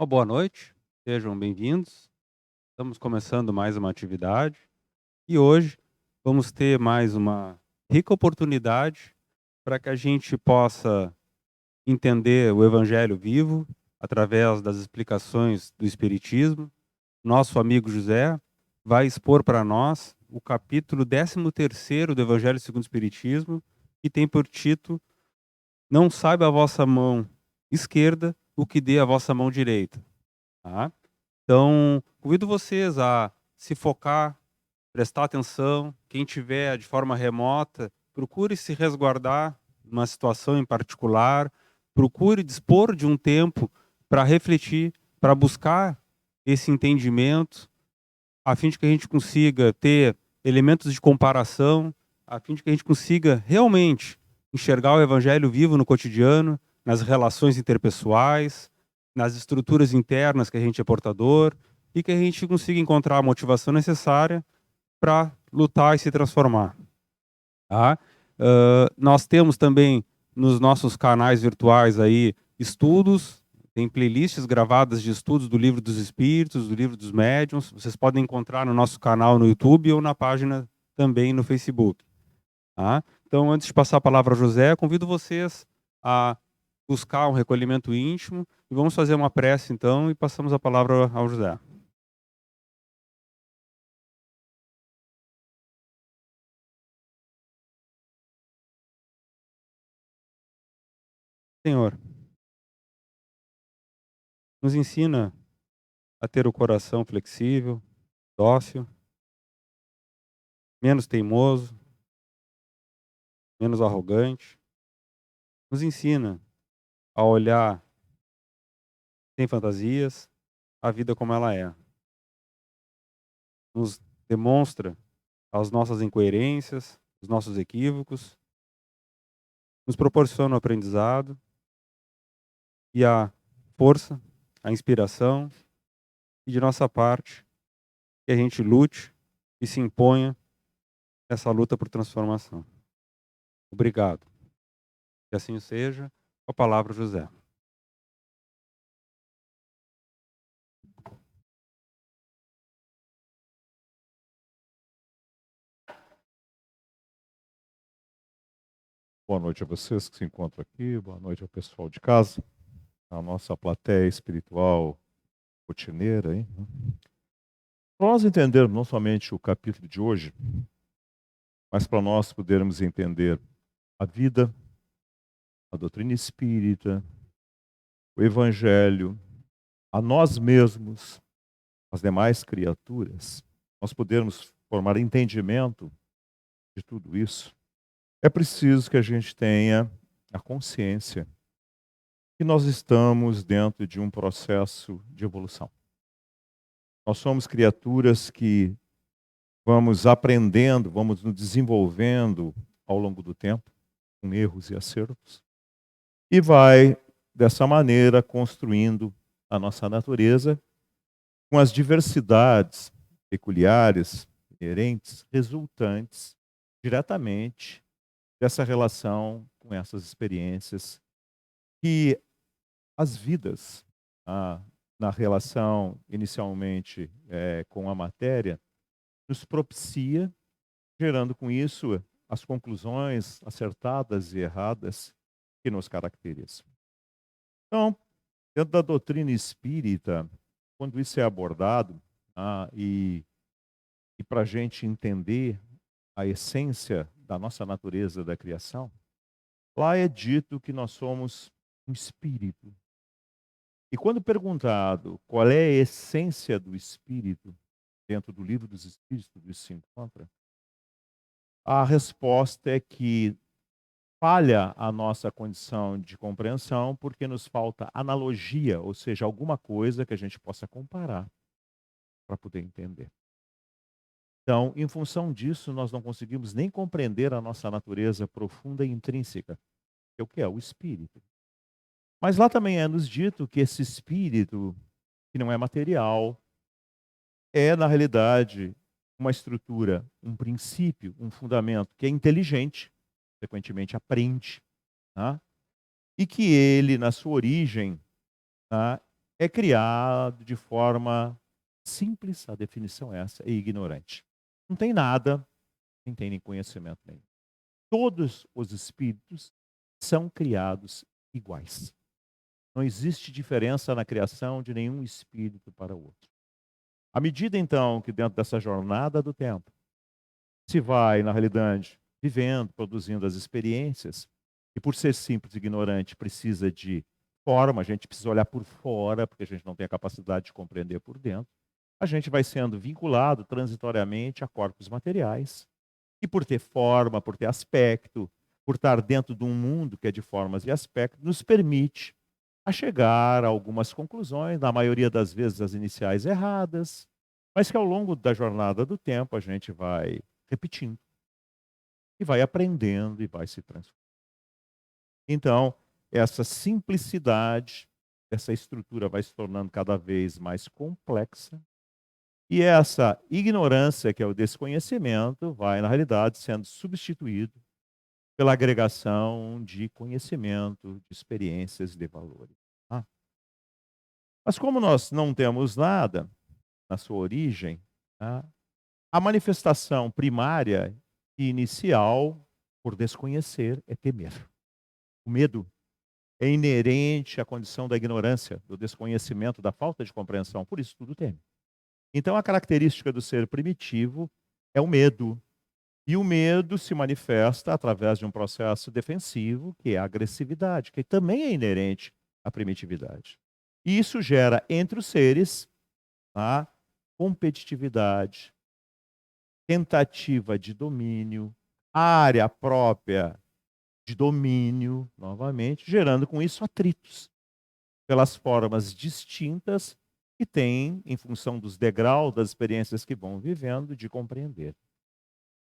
Uma boa noite, sejam bem-vindos. Estamos começando mais uma atividade e hoje vamos ter mais uma rica oportunidade para que a gente possa entender o Evangelho vivo através das explicações do Espiritismo. Nosso amigo José vai expor para nós o capítulo 13º do Evangelho segundo o Espiritismo, que tem por título Não saiba a vossa mão esquerda o que dê a vossa mão direita. Tá? Então, convido vocês a se focar, prestar atenção. Quem tiver de forma remota, procure se resguardar numa situação em particular. Procure dispor de um tempo para refletir, para buscar esse entendimento, a fim de que a gente consiga ter elementos de comparação, a fim de que a gente consiga realmente enxergar o Evangelho vivo no cotidiano, nas relações interpessoais, nas estruturas internas que a gente é portador, e que a gente consiga encontrar a motivação necessária para lutar e se transformar. Tá? Nós temos também nos nossos canais virtuais aí estudos, tem playlists gravadas de estudos do Livro dos Espíritos, do Livro dos Médiuns. Vocês podem encontrar no nosso canal no YouTube ou na página também no Facebook. Tá? Então, antes de passar a palavra a José, convido vocês a buscar um recolhimento íntimo e vamos fazer uma prece então e passamos a palavra ao José. Senhor, nos ensina a ter o coração flexível, dócil, menos teimoso, menos arrogante. Nos ensina a olhar sem fantasias a vida como ela é. Nos demonstra as nossas incoerências, os nossos equívocos, nos proporciona o aprendizado e a força, a inspiração e de nossa parte que a gente lute e se imponha essa luta por transformação. Obrigado. Que assim seja. Com a palavra, José. Boa noite a vocês que se encontram aqui, boa noite ao pessoal de casa, a nossa plateia espiritual rotineira. Hein? Para nós entendermos não somente o capítulo de hoje, mas para nós podermos entender a vida, a doutrina espírita, o evangelho, a nós mesmos, as demais criaturas, nós podermos formar entendimento de tudo isso, é preciso que a gente tenha a consciência que nós estamos dentro de um processo de evolução. Nós somos criaturas que vamos aprendendo, vamos nos desenvolvendo ao longo do tempo, com erros e acertos, e vai, dessa maneira, construindo a nossa natureza com as diversidades peculiares, inerentes, resultantes diretamente dessa relação com essas experiências que as vidas, na relação inicialmente com a matéria, nos propicia, gerando com isso as conclusões acertadas e erradas que nos caracterizam. Então, dentro da doutrina espírita, quando isso é abordado, e para a gente entender a essência da nossa natureza da criação, lá é dito que nós somos um espírito. E quando perguntado qual é a essência do espírito, dentro do livro dos Espíritos, tudo isso se encontra, a resposta é que falha a nossa condição de compreensão porque nos falta analogia, ou seja, alguma coisa que a gente possa comparar para poder entender. Então, em função disso, nós não conseguimos nem compreender a nossa natureza profunda e intrínseca, que é o que é o espírito. Mas lá também é nos dito que esse espírito, que não é material, é, na realidade, uma estrutura, um princípio, um fundamento que é inteligente, frequentemente aprende, tá? E que ele, na sua origem, tá, é criado de forma simples, a definição é essa, e ignorante. Não tem nada, nem tem nem conhecimento nenhum. Todos os espíritos são criados iguais. Não existe diferença na criação de nenhum espírito para o outro. À medida, então, que dentro dessa jornada do tempo, se vai, na realidade, vivendo, produzindo as experiências, e por ser simples e ignorante, precisa de forma, a gente precisa olhar por fora, porque a gente não tem a capacidade de compreender por dentro, a gente vai sendo vinculado transitoriamente a corpos materiais, e por ter forma, por ter aspecto, por estar dentro de um mundo que é de formas e aspectos, nos permite a chegar a algumas conclusões, na maioria das vezes as iniciais erradas, mas que ao longo da jornada do tempo a gente vai repetindo e vai aprendendo e vai se transformando. Então, essa simplicidade, essa estrutura vai se tornando cada vez mais complexa, e essa ignorância, que é o desconhecimento, vai, na realidade, sendo substituído pela agregação de conhecimento, de experiências e de valores. Tá? Mas como nós não temos nada na sua origem, tá? A manifestação primária e inicial, por desconhecer, é temer. O medo é inerente à condição da ignorância, do desconhecimento, da falta de compreensão. Por isso, tudo teme. Então, a característica do ser primitivo é o medo. E o medo se manifesta através de um processo defensivo, que é a agressividade, que também é inerente à primitividade. E isso gera entre os seres a competitividade, tentativa de domínio, área própria de domínio, novamente, gerando com isso atritos pelas formas distintas que têm, em função dos degraus das experiências que vão vivendo, de compreender.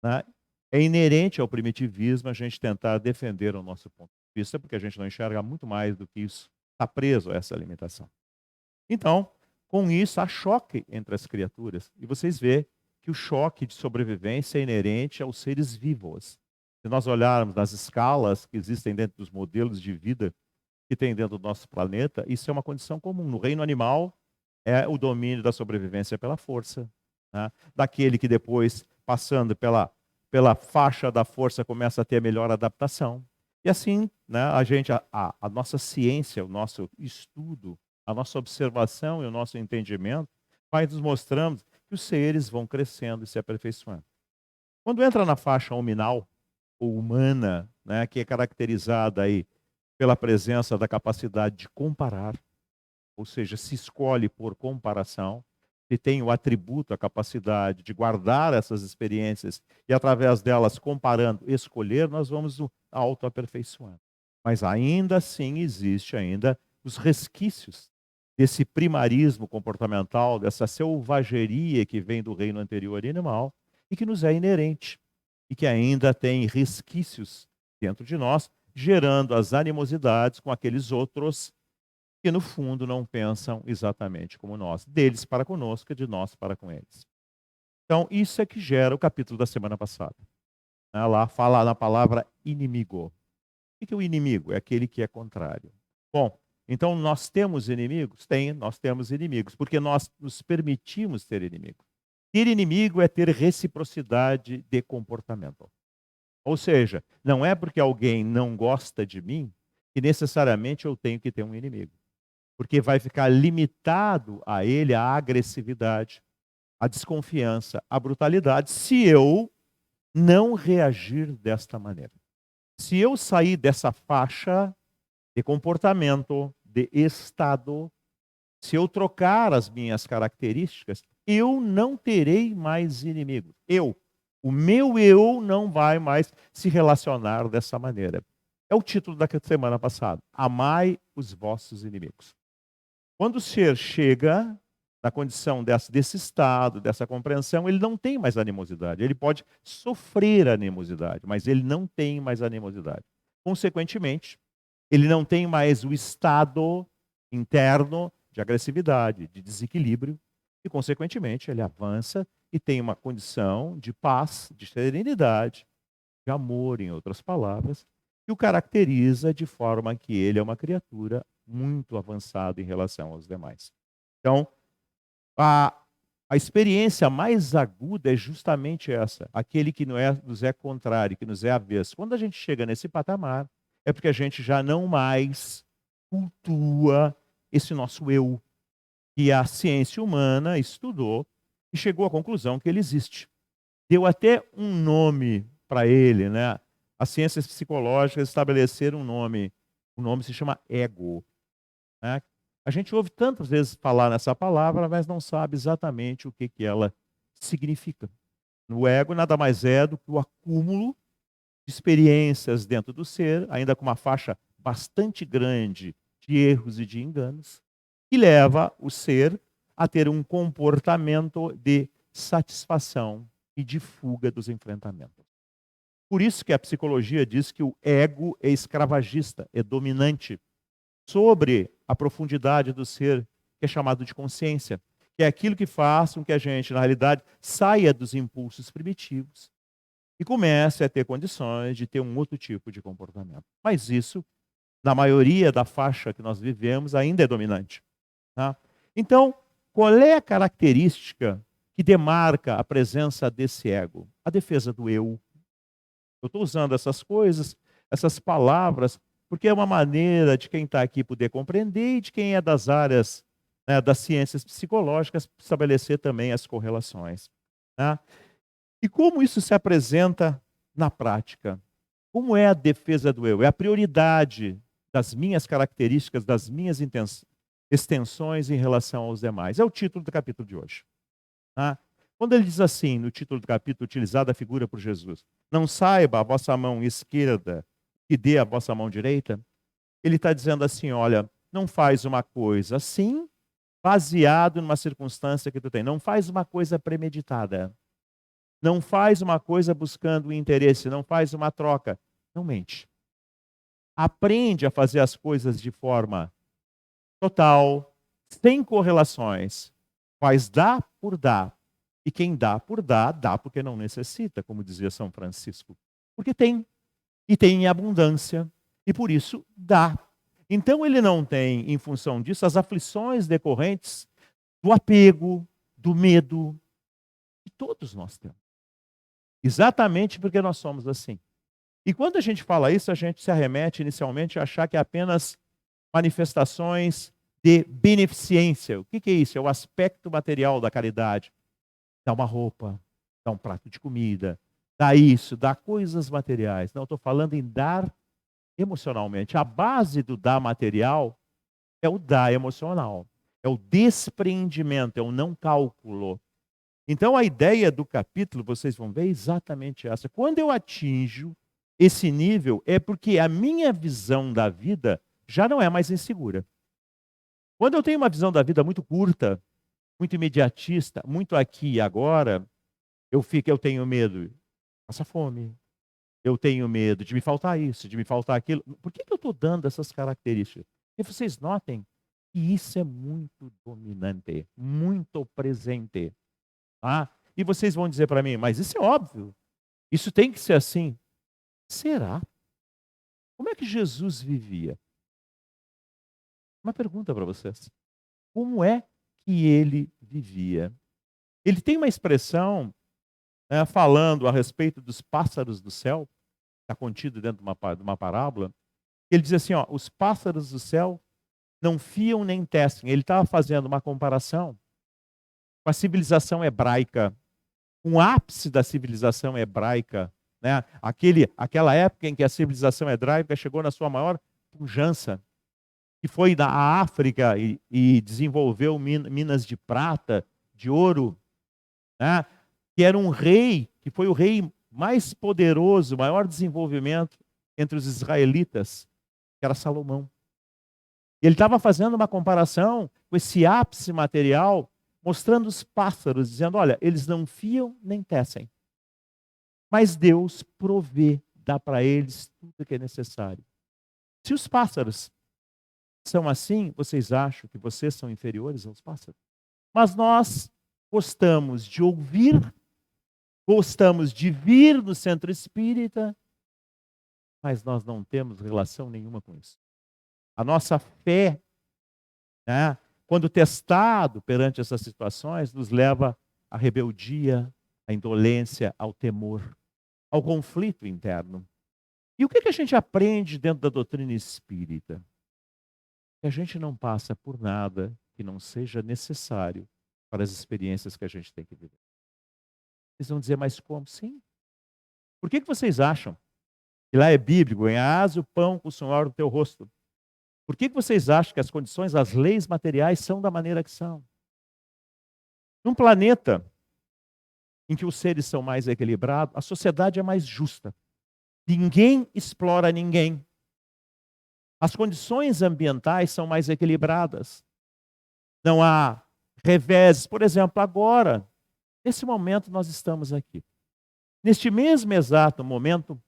Né? É inerente ao primitivismo a gente tentar defender o nosso ponto de vista, porque a gente não enxerga muito mais do que isso, está preso a essa limitação. Então, com isso, há choque entre as criaturas. E vocês vê que o choque de sobrevivência é inerente aos seres vivos. Se nós olharmos nas escalas que existem dentro dos modelos de vida que tem dentro do nosso planeta, isso é uma condição comum. No reino animal, é o domínio da sobrevivência pela força. Né? Daquele que depois, passando pela faixa da força, começa a ter a melhor adaptação. E assim, né, a nossa ciência, o nosso estudo, a nossa observação e o nosso entendimento vai nos mostrando que os seres vão crescendo e se aperfeiçoando. Quando entra na faixa hominal, ou humana, né, que é caracterizada aí pela presença da capacidade de comparar, ou seja, se escolhe por comparação, se tem o atributo, a capacidade de guardar essas experiências e através delas, comparando, escolher, nós vamos autoaperfeiçoando. Mas ainda assim existe ainda os resquícios desse primarismo comportamental, dessa selvageria que vem do reino anterior animal e que nos é inerente e que ainda tem resquícios dentro de nós, gerando as animosidades com aqueles outros que no fundo não pensam exatamente como nós, deles para conosco e de nós para com eles. Então, isso é que gera o capítulo da semana passada. Lá fala na palavra inimigo. O que é o inimigo? É aquele que é contrário. Bom, então nós temos inimigos? Nós temos inimigos, porque nós nos permitimos ter inimigos. Ter inimigo é ter reciprocidade de comportamento. Ou seja, não é porque alguém não gosta de mim que necessariamente eu tenho que ter um inimigo. Porque vai ficar limitado a ele a agressividade, a desconfiança, a brutalidade, se eu não reagir desta maneira. Se eu sair dessa faixa de comportamento, de estado, se eu trocar as minhas características, eu não terei mais inimigos. O meu eu não vai mais se relacionar dessa maneira. É o título da semana passada. Amai os vossos inimigos. Quando o ser chega na condição desse estado, dessa compreensão, ele não tem mais animosidade. Ele pode sofrer animosidade, mas ele não tem mais animosidade. Consequentemente, ele não tem mais o estado interno de agressividade, de desequilíbrio, e, consequentemente, ele avança e tem uma condição de paz, de serenidade, de amor, em outras palavras, que o caracteriza de forma que ele é uma criatura muito avançado em relação aos demais. Então, a experiência mais aguda é justamente essa, aquele que nos é contrário, que nos é avesso. Quando a gente chega nesse patamar, é porque a gente já não mais cultua esse nosso eu, que a ciência humana estudou e chegou à conclusão que ele existe. Deu até um nome para ele, né? As ciências psicológicas estabeleceram um nome. O nome se chama ego, né? A gente ouve tantas vezes falar nessa palavra, mas não sabe exatamente o que ela significa. O ego nada mais é do que o acúmulo de experiências dentro do ser, ainda com uma faixa bastante grande de erros e de enganos, que leva o ser a ter um comportamento de satisfação e de fuga dos enfrentamentos. Por isso que a psicologia diz que o ego é escravagista, é dominante sobre a profundidade do ser, que é chamado de consciência, que é aquilo que faz com que a gente, na realidade, saia dos impulsos primitivos e comece a ter condições de ter um outro tipo de comportamento. Mas isso, na maioria da faixa que nós vivemos, ainda é dominante. Tá? Então, qual é a característica que demarca a presença desse ego? A defesa do eu. Eu estou usando essas coisas, essas palavras, porque é uma maneira de quem está aqui poder compreender e de quem é das áreas, né, das ciências psicológicas estabelecer também as correlações. Tá? E como isso se apresenta na prática? Como é a defesa do eu? É a prioridade das minhas características, das minhas extensões em relação aos demais. É o título do capítulo de hoje. Tá? Quando ele diz assim, no título do capítulo, utilizada a figura por Jesus, não saiba a vossa mão esquerda que dê a vossa mão direita, ele está dizendo assim, olha, não faz uma coisa assim, baseado numa circunstância que tu tem. Não faz uma coisa premeditada. Não faz uma coisa buscando um interesse, não faz uma troca. Não mente. Aprende a fazer as coisas de forma total, sem correlações. Faz dá por dá. E quem dá por dá, dá porque não necessita, como dizia São Francisco. Porque tem. E tem em abundância. E por isso dá. Então ele não tem, em função disso, as aflições decorrentes do apego, do medo, que todos nós temos. Exatamente porque nós somos assim. E quando a gente fala isso, a gente se arremete inicialmente a achar que é apenas manifestações de beneficência. O que é isso? É o aspecto material da caridade. Dá uma roupa, dá um prato de comida, dá isso, dá coisas materiais. Não, estou falando em dar emocionalmente. A base do dar material é o dar emocional. É o despreendimento, é o não cálculo. Então a ideia do capítulo, vocês vão ver, é exatamente essa. Quando eu atinjo esse nível, é porque a minha visão da vida já não é mais insegura. Quando eu tenho uma visão da vida muito curta, muito imediatista, muito aqui e agora, eu tenho medo de passar fome, eu tenho medo de me faltar isso, de me faltar aquilo. Por que eu estou dando essas características? Porque vocês notem que isso é muito dominante, muito presente. Ah, e vocês vão dizer para mim, mas isso é óbvio. Isso tem que ser assim. Será? Como é que Jesus vivia? Uma pergunta para vocês. Como é que ele vivia? Ele tem uma expressão, né, falando a respeito dos pássaros do céu, está contido dentro de uma parábola. Ele diz assim, ó, os pássaros do céu não fiam nem tecem. Ele estava fazendo uma comparação com a civilização hebraica, um ápice da civilização hebraica, né? Aquela época em que a civilização hebraica chegou na sua maior pujança, que foi da África e desenvolveu minas de prata, de ouro, né? Que era um rei, que foi o rei mais poderoso, maior desenvolvimento entre os israelitas, que era Salomão. E ele estava fazendo uma comparação com esse ápice material, mostrando os pássaros, dizendo, olha, eles não fiam nem tecem. Mas Deus provê, dá para eles tudo o que é necessário. Se os pássaros são assim, vocês acham que vocês são inferiores aos pássaros? Mas nós gostamos de ouvir, gostamos de vir no centro espírita, mas nós não temos relação nenhuma com isso. A nossa fé, né, quando testado perante essas situações, nos leva à rebeldia, à indolência, ao temor, ao conflito interno. E o que a gente aprende dentro da doutrina espírita? Que a gente não passa por nada que não seja necessário para as experiências que a gente tem que viver. Vocês vão dizer, mas como? Sim. Por que vocês acham que lá é bíblico, ganhás o pão com o suor do teu rosto? Por que vocês acham que as condições, as leis materiais são da maneira que são? Num planeta em que os seres são mais equilibrados, a sociedade é mais justa. Ninguém explora ninguém. As condições ambientais são mais equilibradas. Não há reveses. Por exemplo, agora, nesse momento nós estamos aqui. Neste mesmo exato momento,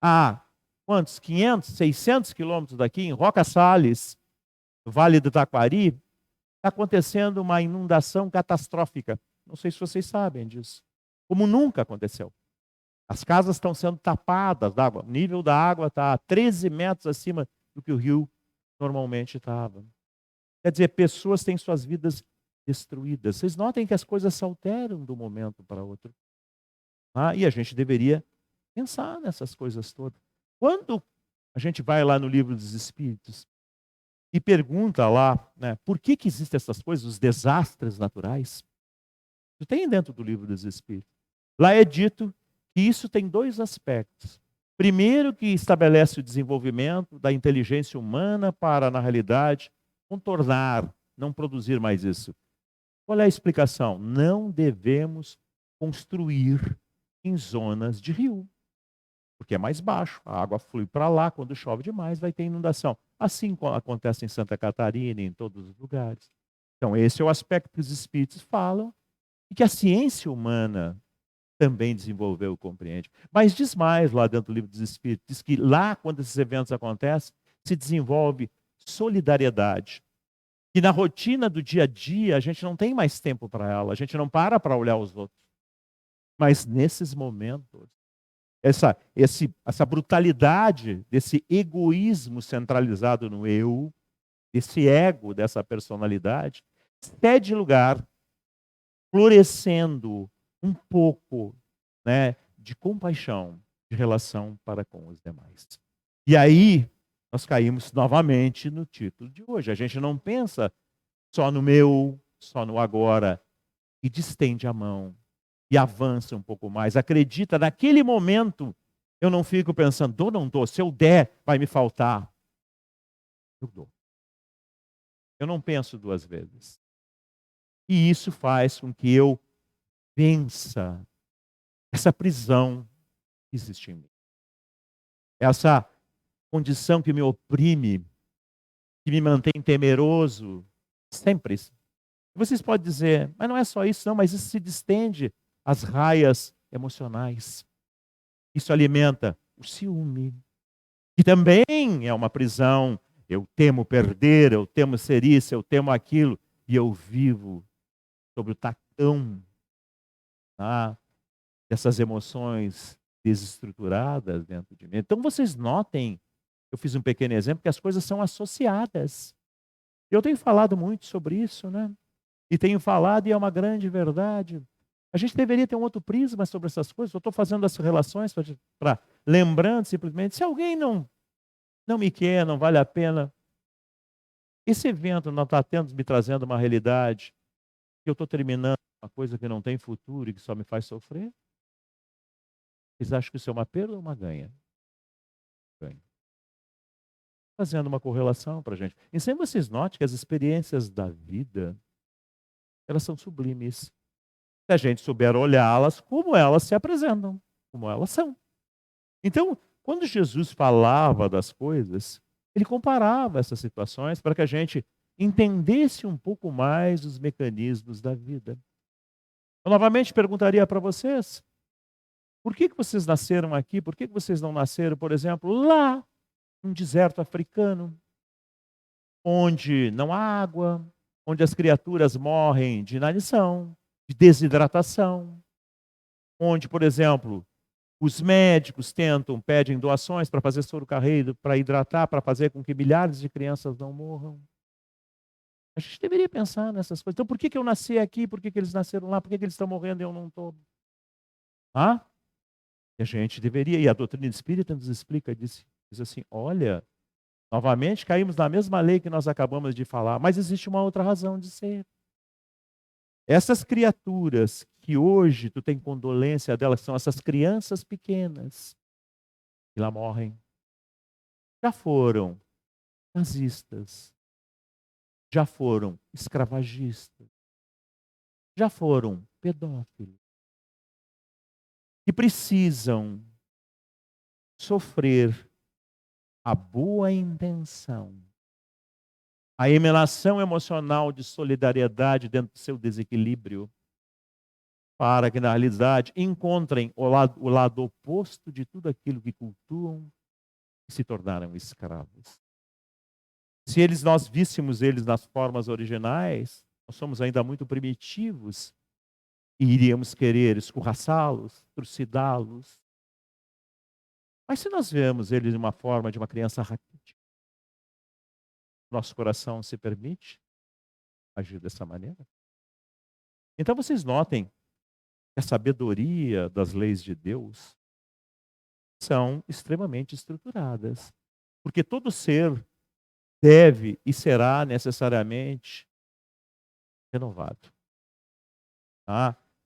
há quantos? 500, 600 quilômetros daqui, em Roca Salles, no Vale do Taquari, está acontecendo uma inundação catastrófica. Não sei se vocês sabem disso. Como nunca aconteceu. As casas estão sendo tapadas d'água. O nível da água está 13 metros acima do que o rio normalmente estava. Quer dizer, pessoas têm suas vidas destruídas. Vocês notem que as coisas se alteram de um momento para outro. E a gente deveria pensar nessas coisas todas. Quando a gente vai lá no Livro dos Espíritos e pergunta lá, né, por que existem essas coisas, os desastres naturais, tem dentro do Livro dos Espíritos. Lá é dito que isso tem dois aspectos. Primeiro, que estabelece o desenvolvimento da inteligência humana para, na realidade, contornar, não produzir mais isso. Qual é a explicação? Não devemos construir em zonas de rio, porque é mais baixo, a água flui para lá, quando chove demais vai ter inundação. Assim acontece em Santa Catarina e em todos os lugares. Então esse é o aspecto que os espíritos falam e que a ciência humana também desenvolveu e compreende. Mas diz mais lá dentro do Livro dos Espíritos, diz que lá, quando esses eventos acontecem, se desenvolve solidariedade. E na rotina do dia a dia, a gente não tem mais tempo para ela, a gente não para olhar os outros. Mas nesses momentos, essa brutalidade desse egoísmo centralizado no eu, desse ego, dessa personalidade, cede lugar, florescendo um pouco, né, de compaixão, de relação para com os demais. E aí, nós caímos novamente no título de hoje. A gente não pensa só no meu, só no agora, e distende a mão, e avança um pouco mais. Acredita, naquele momento, eu não fico pensando, dou ou não dou, se eu der, vai me faltar. Eu dou. Eu não penso duas vezes. E isso faz com que eu vença essa prisão que existe em mim. Essa condição que me oprime, que me mantém temeroso, sempre. Vocês podem dizer, mas não é só isso, não, mas isso se distende às raias emocionais. Isso alimenta o ciúme, que também é uma prisão. Eu temo perder, eu temo ser isso, eu temo aquilo, e eu vivo sobre o tacão dessas emoções desestruturadas dentro de mim. Então vocês notem, eu fiz um pequeno exemplo, que as coisas são associadas. Eu tenho falado muito sobre isso, né? E tenho falado, e é uma grande verdade. A gente deveria ter um outro prisma sobre essas coisas. Eu estou fazendo essas relações para lembrando simplesmente, se alguém não me quer, não vale a pena. Esse evento não está me trazendo uma realidade que eu estou terminando uma coisa que não tem futuro e que só me faz sofrer? Vocês acham que isso é uma perda ou uma ganha? Ganha. Fazendo uma correlação para a gente. E sempre vocês notem que as experiências da vida, elas são sublimes. Se a gente souber olhá-las como elas se apresentam, como elas são. Então, quando Jesus falava das coisas, ele comparava essas situações para que a gente entendesse um pouco mais os mecanismos da vida. Eu novamente perguntaria para vocês, por que vocês nasceram aqui? Por que vocês não nasceram, por exemplo, lá num deserto africano, onde não há água, onde as criaturas morrem de inanição, de desidratação, onde, por exemplo, Os médicos pedem doações para fazer soro carreiro, para hidratar, para fazer com que milhares de crianças não morram. A gente deveria pensar nessas coisas. Então, por que eu nasci aqui? Por que eles nasceram lá? Por que eles estão morrendo e eu não estou? E a gente deveria, e a doutrina espírita nos explica, diz assim, olha, novamente caímos na mesma lei que nós acabamos de falar, mas existe uma outra razão de ser. Essas criaturas que hoje tu tem condolência delas, são essas crianças pequenas, que lá morrem, já foram nazistas, já foram escravagistas, já foram pedófilos, que precisam sofrer a boa intenção, a emanação emocional de solidariedade dentro do seu desequilíbrio, para que na realidade encontrem o lado oposto de tudo aquilo que cultuam e se tornaram escravos. Se nós víssemos eles nas formas originais, nós somos ainda muito primitivos e iríamos querer escorraçá-los, trucidá-los. Mas se nós vemos eles em uma forma de uma criança raquítica, nosso coração se permite agir dessa maneira. Então vocês notem que a sabedoria das leis de Deus são extremamente estruturadas. Porque todo ser deve e será necessariamente renovado.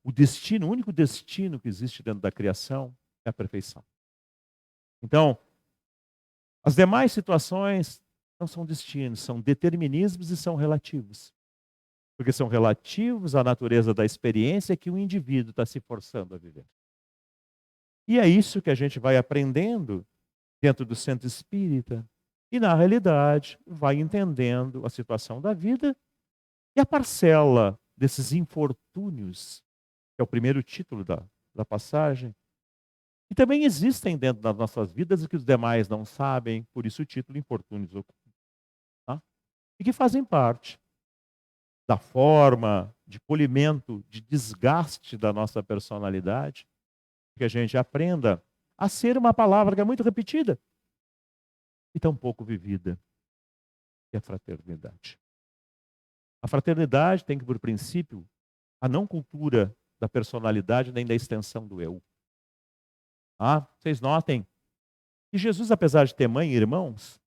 O único destino que existe dentro da criação é a perfeição. Então, as demais situações não são destinos, são determinismos e são relativos. Porque são relativos à natureza da experiência que o indivíduo está se forçando a viver. E é isso que a gente vai aprendendo dentro do centro espírita. E, na realidade, vai entendendo a situação da vida e a parcela desses infortúnios, que é o primeiro título da passagem. E também existem dentro das nossas vidas o que os demais não sabem, por isso o título Infortúnios Ocultos. E que fazem parte da forma de polimento, de desgaste da nossa personalidade, que a gente aprenda a ser uma palavra que é muito repetida e tão pouco vivida, que é a fraternidade. A fraternidade tem que, por princípio, a não cultura da personalidade nem da extensão do eu. Vocês notem que Jesus, apesar de ter mãe e irmãos,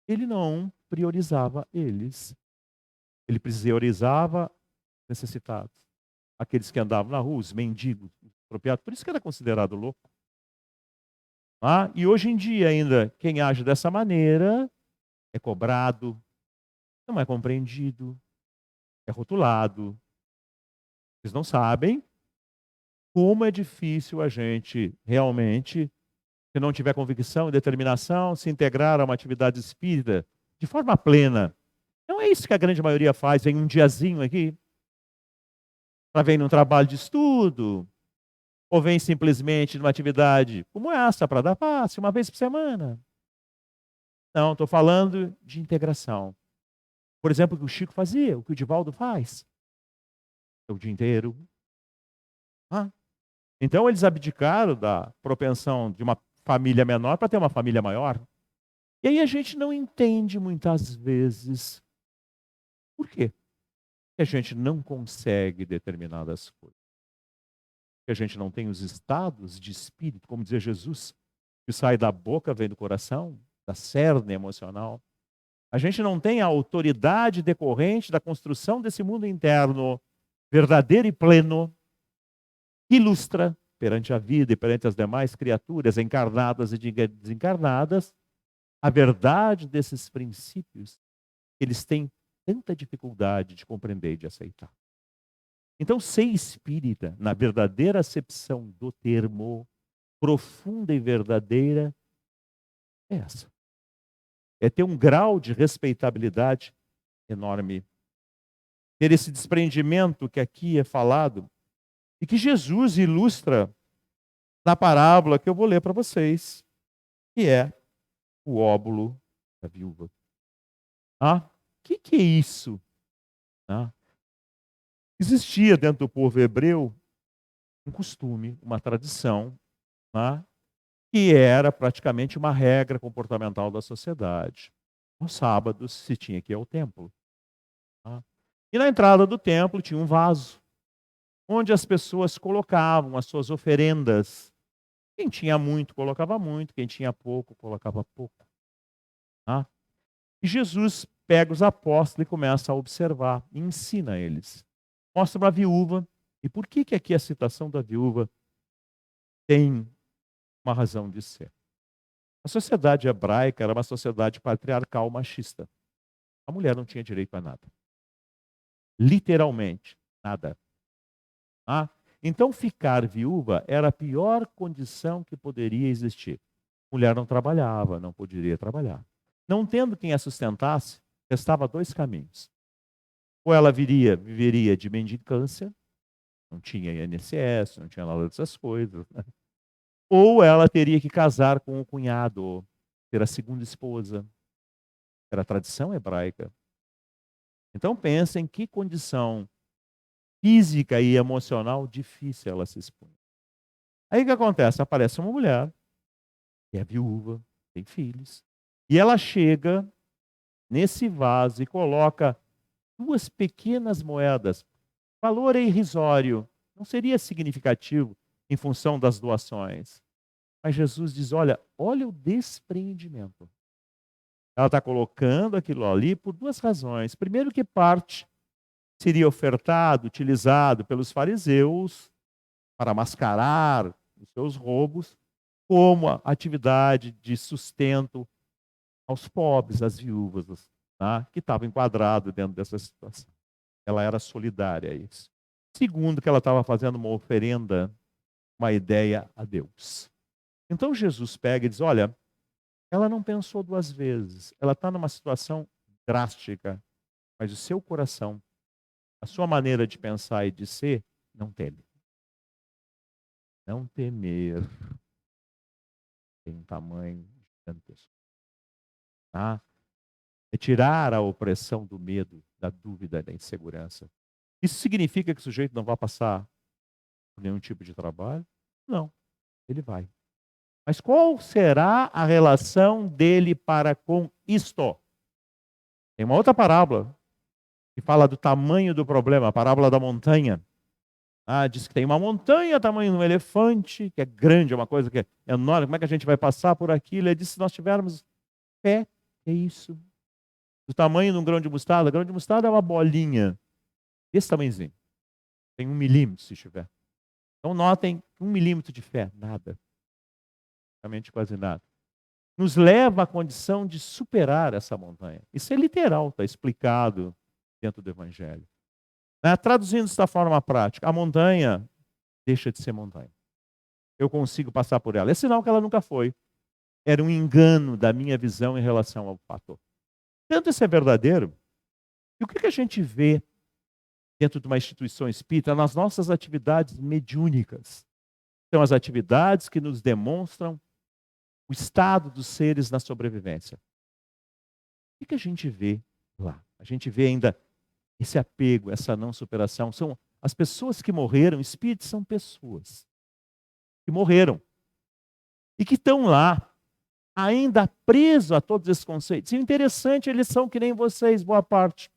ele não priorizava eles. Ele priorizava necessitados. Aqueles que andavam na rua, os mendigos, os expropriados. Por isso que era considerado louco. E hoje em dia ainda, quem age dessa maneira é cobrado, não é compreendido, é rotulado. Vocês não sabem como é difícil a gente realmente, se não tiver convicção e determinação, se integrar a uma atividade espírita de forma plena. Não é isso que a grande maioria faz, vem um diazinho aqui, para vir num trabalho de estudo, ou vem simplesmente numa atividade como essa, para dar passe uma vez por semana. Não, estou falando de integração. Por exemplo, o que o Chico fazia, o que o Divaldo faz. O dia inteiro. Então eles abdicaram da propensão de uma família menor para ter uma família maior. E aí a gente não entende muitas vezes por quê que a gente não consegue determinadas coisas. Que a gente não tem os estados de espírito, como dizia Jesus, que sai da boca, vem do coração, da cerne emocional. A gente não tem a autoridade decorrente da construção desse mundo interno verdadeiro e pleno, que ilustra perante a vida e perante as demais criaturas encarnadas e desencarnadas a verdade desses princípios que eles têm tanta dificuldade de compreender e de aceitar. Então, ser espírita, na verdadeira acepção do termo, profunda e verdadeira, é essa. É ter um grau de respeitabilidade enorme. Ter esse desprendimento que aqui é falado e que Jesus ilustra na parábola que eu vou ler para vocês, que é o óbolo da viúva. Que é isso? Existia dentro do povo hebreu um costume, uma tradição, né, que era praticamente uma regra comportamental da sociedade. Aos sábados se tinha que ir ao templo. Tá? E na entrada do templo tinha um vaso, onde as pessoas colocavam as suas oferendas. Quem tinha muito, colocava muito. Quem tinha pouco, colocava pouco. Tá? E Jesus pega os apóstolos e começa a observar e ensina eles. Mostra uma viúva. E por que aqui a citação da viúva tem uma razão de ser? A sociedade hebraica era uma sociedade patriarcal machista. A mulher não tinha direito a nada. Literalmente, nada. Ah, então ficar viúva era a pior condição que poderia existir. Mulher não trabalhava, não poderia trabalhar. Não tendo quem a sustentasse, restava dois caminhos. Ou ela viveria de mendicância, não tinha INSS, não tinha nada dessas coisas, né? Ou ela teria que casar com o cunhado, ter a segunda esposa. Era a tradição hebraica. Então pensem que condição física e emocional difícil ela se expõe. Aí o que acontece? Aparece uma mulher, que é viúva, tem filhos, e ela chega nesse vaso e coloca duas pequenas moedas. O valor é irrisório, não seria significativo em função das doações. Mas Jesus diz: olha o despreendimento. Ela está colocando aquilo ali por duas razões. Primeiro, que parte seria ofertado, utilizado pelos fariseus para mascarar os seus roubos, como a atividade de sustento aos pobres, às viúvas, tá? Que estavam enquadrados dentro dessa situação. Ela era solidária a isso. Segundo, que ela estava fazendo uma oferenda, uma ideia a Deus. Então Jesus pega e diz: olha, ela não pensou duas vezes. Ela está numa situação drástica, mas o seu coração, a sua maneira de pensar e de ser, não teme. Não temer tem um tamanho gigantesco. Tá? É tirar a opressão do medo, da dúvida, da insegurança. Isso significa que o sujeito não vai passar por nenhum tipo de trabalho? Não, ele vai. Mas qual será a relação dele para com isto? Tem uma outra parábola que fala do tamanho do problema, a parábola da montanha. Diz que tem uma montanha tamanho de um elefante, que é grande, é uma coisa que é enorme. Como é que a gente vai passar por aquilo? Ele disse: se nós tivermos fé, é isso. Do tamanho de um grão de mostarda. Grão de mostarda é uma bolinha desse tamanhozinho. Tem 1 milímetro, se tiver. Então notem, 1 milímetro de fé, nada. Praticamente quase nada. Nos leva à condição de superar essa montanha. Isso é literal, está explicado dentro do Evangelho. Traduzindo dessa forma prática, a montanha deixa de ser montanha. Eu consigo passar por ela. É sinal que ela nunca foi. Era um engano da minha visão em relação ao fator. Tanto isso é verdadeiro, e o que a gente vê dentro de uma instituição espírita nas nossas atividades mediúnicas? São as atividades que nos demonstram o estado dos seres na sobrevivência. O que a gente vê lá? A gente vê ainda esse apego, essa não superação. São as pessoas que morreram. Espíritos são pessoas que morreram e que estão lá ainda presos a todos esses conceitos. E o interessante, eles são que nem vocês, boa parte.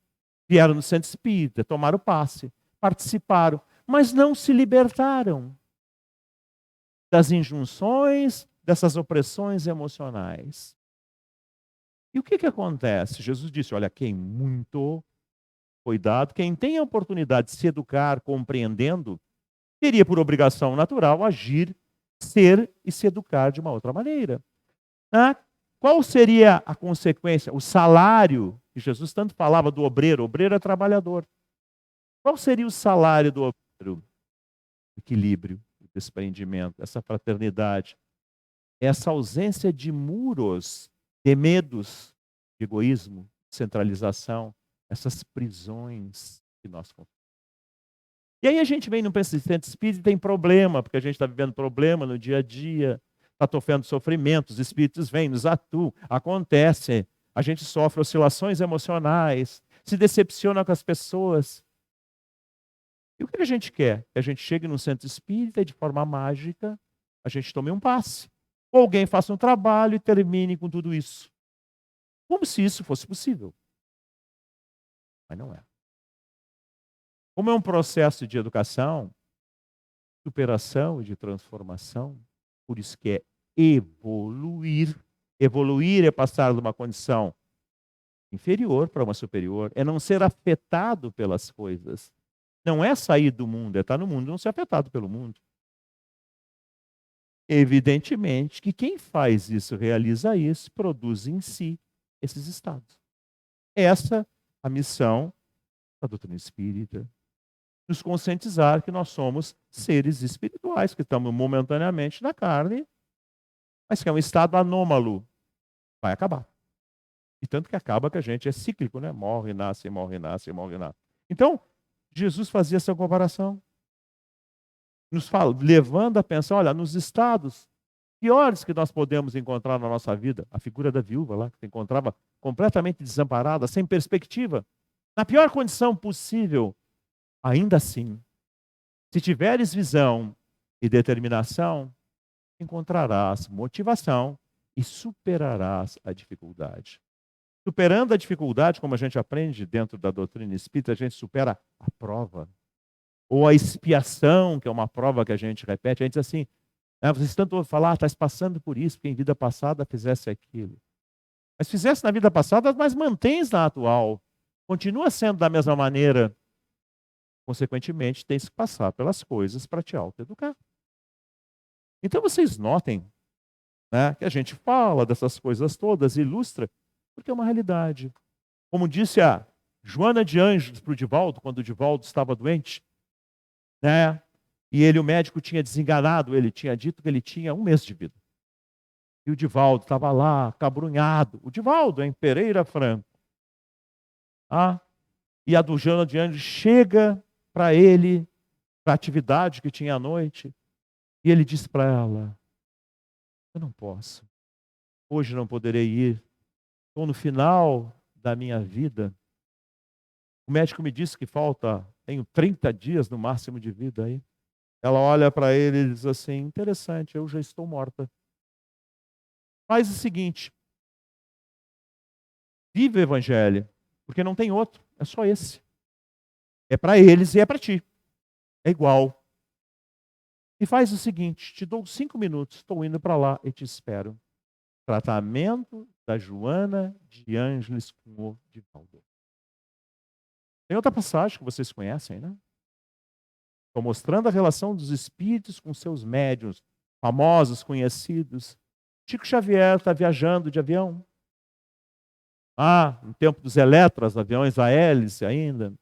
Vieram no centro espírita, tomaram passe, participaram, mas não se libertaram das injunções, dessas opressões emocionais. E o que acontece? Jesus disse: olha, quem muito foi dado, quem tem a oportunidade de se educar compreendendo, teria por obrigação natural agir, ser e se educar de uma outra maneira. Qual seria a consequência? O salário, que Jesus tanto falava do obreiro. O obreiro é trabalhador. Qual seria o salário do obreiro? O equilíbrio, o desprendimento, essa fraternidade, essa ausência de muros, de medos, de egoísmo, centralização, essas prisões que nós confrontamos. E aí a gente vem no centro espírita e tem problema, porque a gente está vivendo problema no dia a dia, está sofrendo sofrimento, os espíritos vêm, nos atuam, acontece, a gente sofre oscilações emocionais, se decepciona com as pessoas. E o que a gente quer? Que a gente chegue num centro espírita e de forma mágica a gente tome um passe. Ou alguém faça um trabalho e termine com tudo isso. Como se isso fosse possível. Mas não é. Como é um processo de educação, superação e de transformação, por isso que é evoluir. Evoluir é passar de uma condição inferior para uma superior, é não ser afetado pelas coisas. Não é sair do mundo, é estar no mundo e não ser afetado pelo mundo. Evidentemente que quem faz isso, realiza isso, produz em si esses estados. Essa a missão da doutrina espírita. Nos conscientizar que nós somos seres espirituais, que estamos momentaneamente na carne, mas que é um estado anômalo. Vai acabar. E tanto que acaba que a gente é cíclico, né? Morre, nasce, morre, nasce, morre, nasce. Então, Jesus fazia essa comparação. Nos fala, levando a pensar, olha, nos estados piores que nós podemos encontrar na nossa vida, a figura da viúva lá, que se encontrava completamente desamparada, sem perspectiva, na pior condição possível, ainda assim, se tiveres visão e determinação, encontrarás motivação e superarás a dificuldade. Superando a dificuldade, como a gente aprende dentro da doutrina espírita, a gente supera a prova. Ou a expiação, que é uma prova que a gente repete, a gente diz assim, vocês tanto ouvem falar, estás passando por isso, porque em vida passada fizesse aquilo. Mas fizesse na vida passada, mas mantens na atual. Continua sendo da mesma maneira. Consequentemente, tens que passar pelas coisas para te autoeducar. Então vocês notem, né, que a gente fala dessas coisas todas, ilustra, porque é uma realidade. Como disse a Joana de Ângeles para o Divaldo, quando o Divaldo estava doente, né? E o médico tinha desenganado, ele tinha dito que ele tinha 1 mês de vida. E o Divaldo estava lá, cabrunhado. O Divaldo, em Pereira Franco. E a do Joana de Ângeles chega para ele, para a atividade que tinha à noite, e ele diz para ela, eu não posso. Hoje não poderei ir. Estou no final da minha vida. O médico me disse que tenho 30 dias no máximo de vida aí. Ela olha para ele e diz assim, interessante, eu já estou morta. Faz o seguinte, vive o evangelho, porque não tem outro, é só esse. É para eles e é para ti. É igual. E faz o seguinte, te dou 5 minutos, estou indo para lá e te espero. Tratamento da Joana de Ângeles com o Divaldo. Tem outra passagem que vocês conhecem, né? Estou mostrando a relação dos espíritos com seus médiuns, famosos, conhecidos. Chico Xavier está viajando de avião. No tempo dos eletras, aviões a hélice ainda.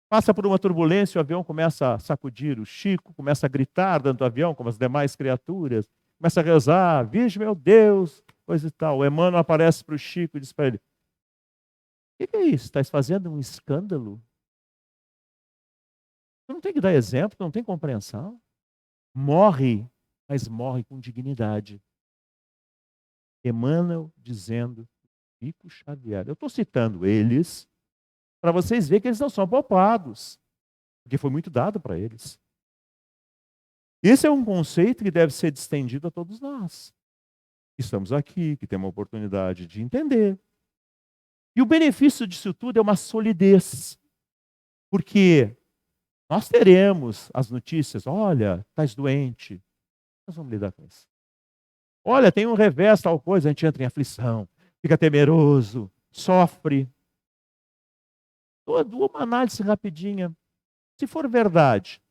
Passa por uma turbulência, o avião começa a sacudir. O Chico começa a gritar dentro do avião, como as demais criaturas. Começa a rezar, Virgem, meu Deus, coisa e tal. O Emmanuel aparece para o Chico e diz para ele, o que é isso? Estás fazendo um escândalo? Tu não tem que dar exemplo, não tem compreensão. Morre, mas morre com dignidade. Emmanuel dizendo, Chico Xavier. Eu estou citando eles para vocês verem que eles não são poupados, porque foi muito dado para eles. Esse é um conceito que deve ser estendido a todos nós. Que estamos aqui, que temos a oportunidade de entender. E o benefício disso tudo é uma solidez. Porque nós teremos as notícias, olha, estás doente. Nós vamos lidar com isso. Olha, tem um revés, tal coisa, a gente entra em aflição, fica temeroso, sofre. Dou uma análise rapidinha. Se for verdade,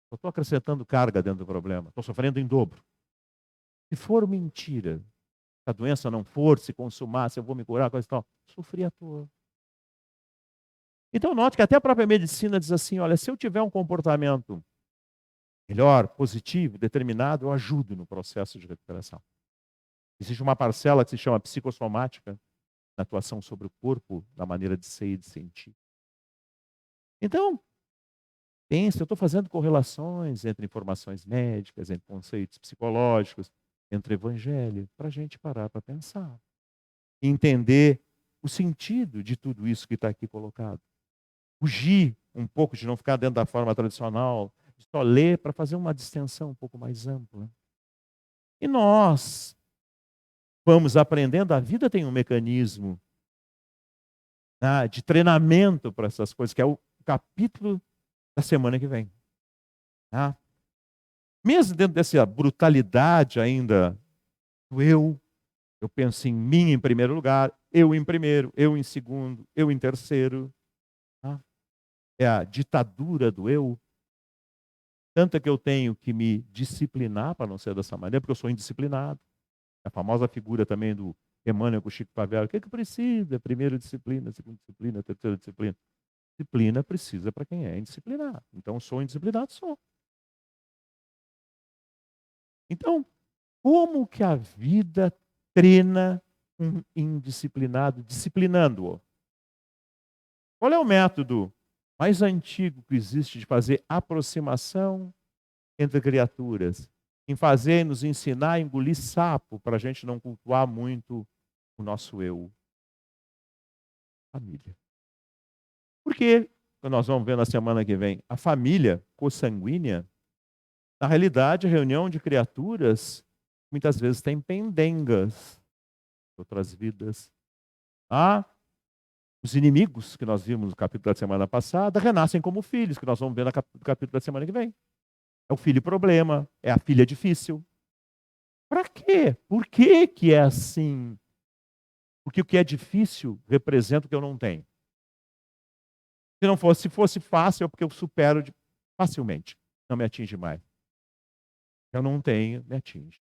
eu estou acrescentando carga dentro do problema, estou sofrendo em dobro. Se for mentira, se a doença não for se consumar, se eu vou me curar, coisa e tal, sofri à toa. Então, note que até a própria medicina diz assim, olha, se eu tiver um comportamento melhor, positivo, determinado, eu ajudo no processo de recuperação. Existe uma parcela que se chama psicossomática, na atuação sobre o corpo, na maneira de ser e de sentir. Então, pense, eu estou fazendo correlações entre informações médicas, entre conceitos psicológicos, entre evangelho, para a gente parar para pensar. E entender o sentido de tudo isso que está aqui colocado. Fugir um pouco de não ficar dentro da forma tradicional, de só ler para fazer uma distensão um pouco mais ampla. E nós vamos aprendendo, a vida tem um mecanismo de treinamento para essas coisas, que é o capítulo da semana que vem. Tá? Mesmo dentro dessa brutalidade ainda do eu penso em mim em primeiro lugar, eu em primeiro, eu em segundo, eu em terceiro. Tá? É a ditadura do eu. Tanto é que eu tenho que me disciplinar para não ser dessa maneira, porque eu sou indisciplinado. A famosa figura também do Emmanuel com Chico Xavier. O que precisa? Primeira disciplina, segunda disciplina, terceira disciplina. Disciplina precisa para quem é indisciplinado. Então, sou indisciplinado, sou. Então, como que a vida treina um indisciplinado, disciplinando-o? Qual é o método mais antigo que existe de fazer aproximação entre criaturas? Em fazer, nos ensinar a engolir sapo, para a gente não cultuar muito o nosso eu. Família. Porque, nós vamos ver na semana que vem, a família consanguínea, na realidade, a reunião de criaturas, muitas vezes tem pendengas de outras vidas. Os inimigos, que nós vimos no capítulo da semana passada, renascem como filhos, que nós vamos ver no capítulo da semana que vem. É o filho problema, é a filha difícil. Para quê? Por que que é assim? Porque o que é difícil representa o que eu não tenho. Se fosse fácil, é porque eu supero facilmente. Não me atinge mais. Eu não tenho, me atinge.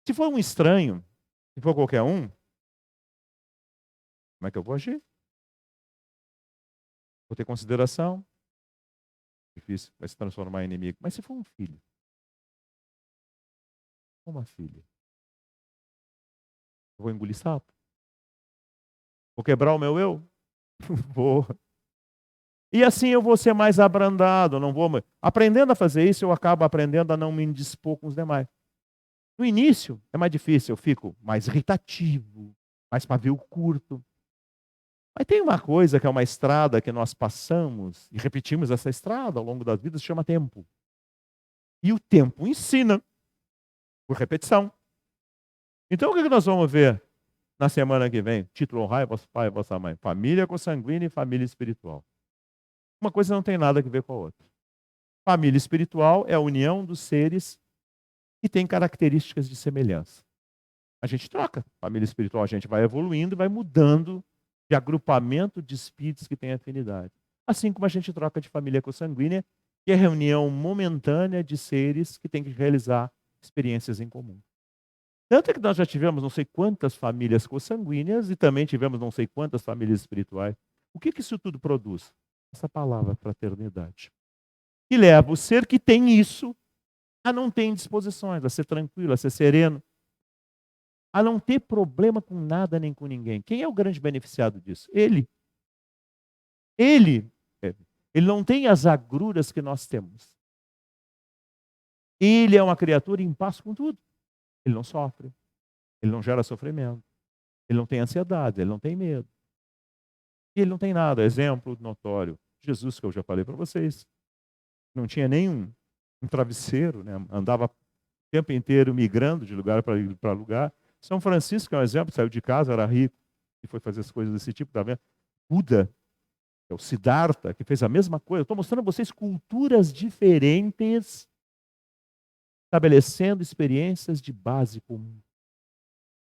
Se for um estranho, se for qualquer um, como é que eu vou agir? Vou ter consideração? Difícil, vai se transformar em inimigo. Mas se for um filho, uma filha, eu vou engolir sapo? Vou quebrar o meu eu? Vou. E assim eu vou ser mais abrandado, não vou. Aprendendo a fazer isso, eu acabo aprendendo a não me indispor com os demais. No início é mais difícil, eu fico mais irritativo, mais pavio curto. Mas tem uma coisa que é uma estrada que nós passamos e repetimos essa estrada ao longo das vidas, se chama tempo. E o tempo ensina por repetição. Então o que nós vamos ver na semana que vem? Título: honrai vosso pai e vossa mãe. Família consanguínea e família espiritual. Uma coisa não tem nada a ver com a outra. Família espiritual é a união dos seres que têm características de semelhança. A gente troca. Família espiritual, a gente vai evoluindo, vai mudando de agrupamento de espíritos que têm afinidade. Assim como a gente troca de família consanguínea, que é a reunião momentânea de seres que têm que realizar experiências em comum. Tanto é que nós já tivemos não sei quantas famílias consanguíneas e também tivemos não sei quantas famílias espirituais. O que isso tudo produz? Essa palavra fraternidade. E leva o ser que tem isso a não ter indisposições, a ser tranquilo, a ser sereno, a não ter problema com nada nem com ninguém. Quem é o grande beneficiado disso? Ele. Ele não tem as agruras que nós temos. Ele é uma criatura em paz com tudo. Ele não sofre. Ele não gera sofrimento. Ele não tem ansiedade, ele não tem medo. E ele não tem nada. Exemplo notório. Jesus, que eu já falei para vocês. Não tinha nenhum travesseiro, né? Andava o tempo inteiro migrando de lugar para lugar. São Francisco é um exemplo, saiu de casa, era rico, e foi fazer as coisas desse tipo. Tá vendo? Buda, que é o Siddhartha, que fez a mesma coisa. Estou mostrando a vocês culturas diferentes, estabelecendo experiências de base comum.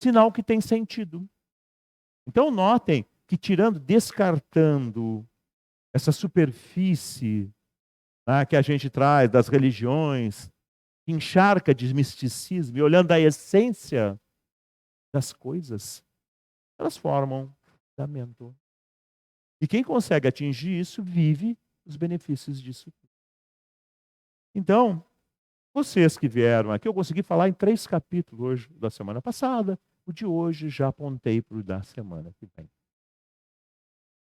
Sinal que tem sentido. Então notem que descartando essa superfície que a gente traz das religiões, que encharca de misticismo, e olhando a essência das coisas, elas formam fundamento. E quem consegue atingir isso, vive os benefícios disso. Então, vocês que vieram aqui, eu consegui falar em 3 capítulos hoje, da semana passada. O de hoje já apontei para o da semana que vem.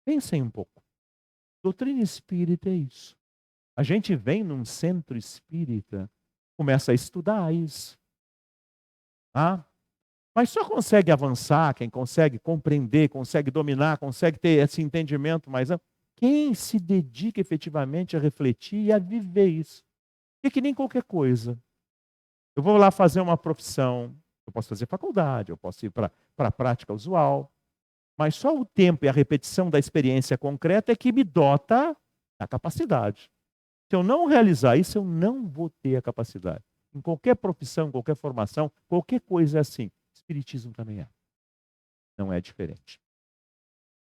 Pensem um pouco. Doutrina espírita é isso. A gente vem num centro espírita, começa a estudar isso. Mas só consegue avançar quem consegue compreender, consegue dominar, consegue ter esse entendimento mais amplo. quem se dedica efetivamente a refletir e a viver isso. É que nem qualquer coisa. Eu vou lá fazer uma profissão, eu posso fazer faculdade, eu posso ir para a prática usual, mas só o tempo e a repetição da experiência concreta é que me dota a capacidade. Se eu não realizar isso, eu não vou ter a capacidade. Em qualquer profissão, qualquer formação, qualquer coisa é assim. Espiritismo também é. Não é diferente.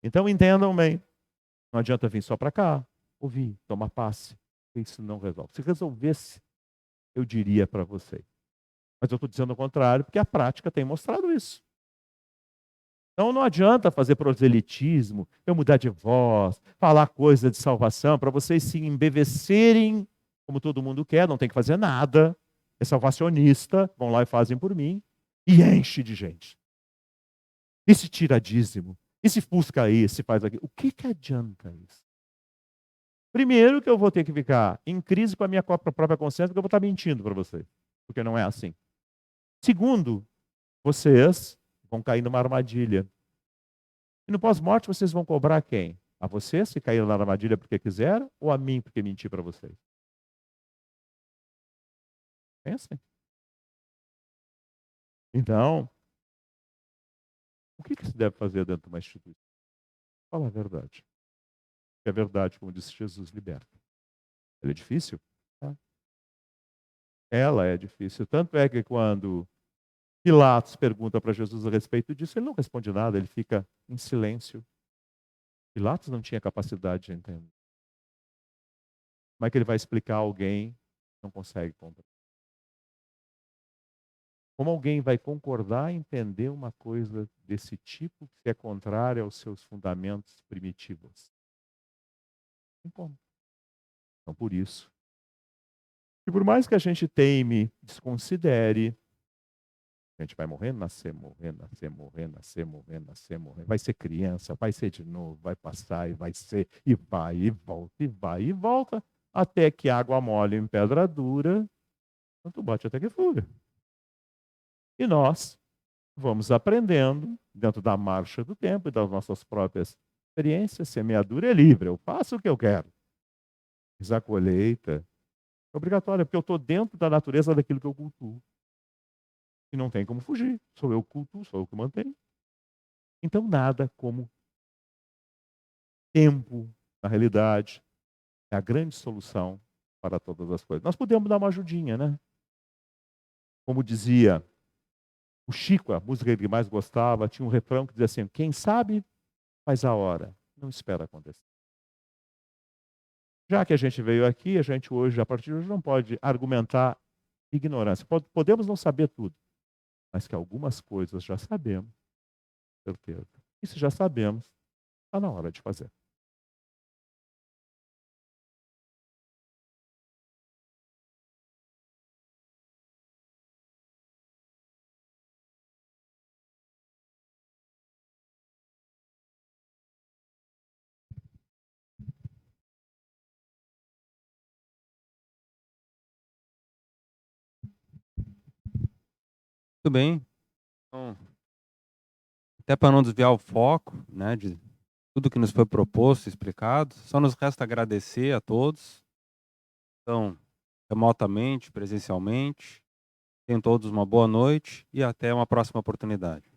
Então entendam bem. Não adianta vir só para cá, ouvir, tomar passe. Isso não resolve. Se resolvesse, eu diria para vocês. Mas eu estou dizendo o contrário, porque a prática tem mostrado isso. Então não adianta fazer proselitismo, eu mudar de voz, falar coisa de salvação, para vocês se embevecerem, como todo mundo quer, não tem que fazer nada. É salvacionista, vão lá e fazem por mim, e enche de gente. E se tira dízimo, e se busca isso, se faz aquilo. O que adianta isso? Primeiro que eu vou ter que ficar em crise com a minha própria consciência, porque eu vou estar mentindo para vocês, porque não é assim. Segundo, vocês vão cair numa armadilha. E no pós-morte vocês vão cobrar quem? A vocês que caíram na armadilha porque quiseram ou a mim porque menti para vocês? Pensem. Então, o que se deve fazer dentro de uma instituição? Fala a verdade. Porque a verdade, como disse Jesus, liberta. Ela é difícil? Tá? Ela é difícil. Tanto é que quando Pilatos pergunta para Jesus a respeito disso, ele não responde nada, ele fica em silêncio. Pilatos não tinha capacidade de entender. Como é que ele vai explicar a alguém que não consegue compreender? Como alguém vai concordar em entender uma coisa desse tipo que é contrária aos seus fundamentos primitivos? Não tem como. Então, por isso, e por mais que a gente teime, desconsidere, a gente vai morrer, nascer, morrer, nascer, morrer, nascer, morrer, nascer, morrer. Vai ser criança, vai ser de novo, vai passar e vai ser, e vai e volta, e vai e volta, até que água mole em pedra dura, tanto bate até que fura. E nós vamos aprendendo, dentro da marcha do tempo e das nossas próprias experiências, semeadura é livre, eu faço o que eu quero. Mas a colheita é obrigatória, porque eu estou dentro da natureza daquilo que eu cultuo. E não tem como fugir. Sou eu que cultuo, sou eu que mantenho. Então, nada como tempo, na realidade, é a grande solução para todas as coisas. Nós podemos dar uma ajudinha, né? Como dizia o Chico, a música que ele mais gostava, tinha um refrão que dizia assim: quem sabe, faz a hora, não espera acontecer. Já que a gente veio aqui, a gente hoje, a partir de hoje, não pode argumentar ignorância. Podemos não saber tudo, mas que algumas coisas já sabemos, certeza. E se já sabemos, está na hora de fazer. Muito bem. Então, até para não desviar o foco, né, de tudo que nos foi proposto e explicado, só nos resta agradecer a todos. Então, remotamente, presencialmente. Tenham todos uma boa noite e até uma próxima oportunidade.